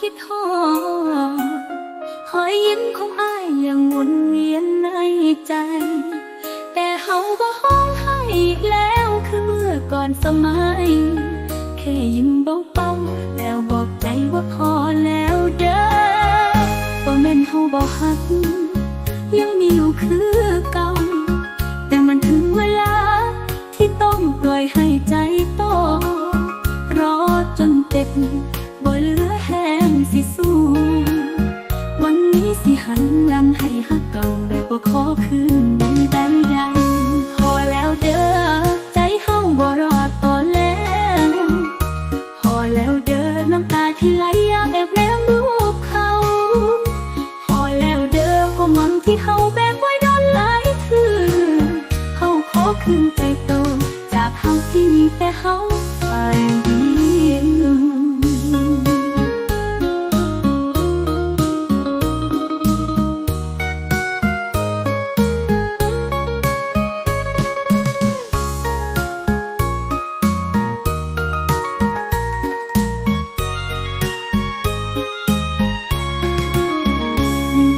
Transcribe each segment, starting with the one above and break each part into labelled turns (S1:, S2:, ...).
S1: คิดทอดหอยยิ้มของอ้ายยังวนเวียนในใจแต่เฮาบ่ห้องให้อีกแล้วคือเมื่อก่อนสมัยแค่ยิ้มเบาๆแล้วบอกใจว่าพอแล้วเด้อบ่แม่นเฮาบ่ฮักยังมีอยู่คือเก่าแต่มันถึงเวลาที่ต้องปล่อยให้ใจโตรอจนเจ็บบ่เหลือแห้งสิสู้วันนี้สิหันหลังให้ฮักเก่าได้บ่ขอคืนดีแต่ใดพอแล้วเด้อใจเฮาบ่รอต่อแล้วพอแล้วเด้อน้ำตาที่ไหลอยากแอบแนมรูปเขาพอแล้วเด้อความหวังที่เฮาแบกไว้นอนหลายคืนเฮาขอคืนใจโตจากเฮาที่มีแต่เฮาฝ่ายเดียว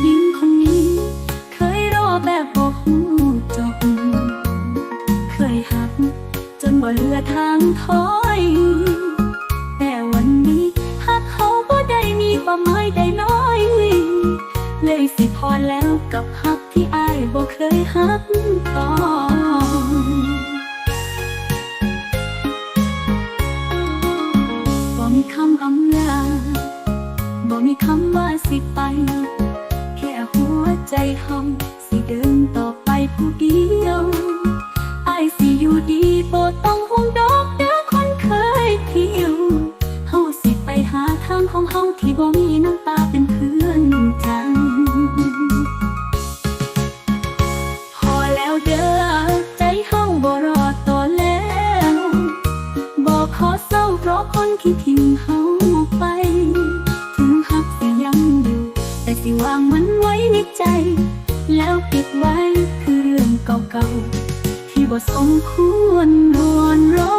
S1: ยิ้มคนนี้เคยรอแบบบ่ฮู้จบเคยหักจนบ่เหลือทางถอยแต่วันนี้หักเขาบ่ได้มีความหมายใดน้อยเลยสิพอแล้วกับหักที่อ้ายบ่เคยหักต่อบ่มีคำอำลาบ่มีคำว่าสิไปแค่หัวใจเฮาสิเดินต่อไปผู้เดียวอ้ายสิอยู่ดีบ่ต้องห่วงดอกเด้อคนเคยเที่ยวเฮาสิไปหาทางของเฮาที่บ่มีน้ำตาเป็นเพื่อนใจพอแล้วเด้อใจเฮาบ่รอต่อแล้วบ่ขอเศร้าเพราะคนที่ทิ้งเฮาไปถึงหักสิยังอยู่แต่สิวางมันไว้ในใจแล้วเก็บไว้คือเรื่องเก่าๆที่บ่สมควรรวนรอ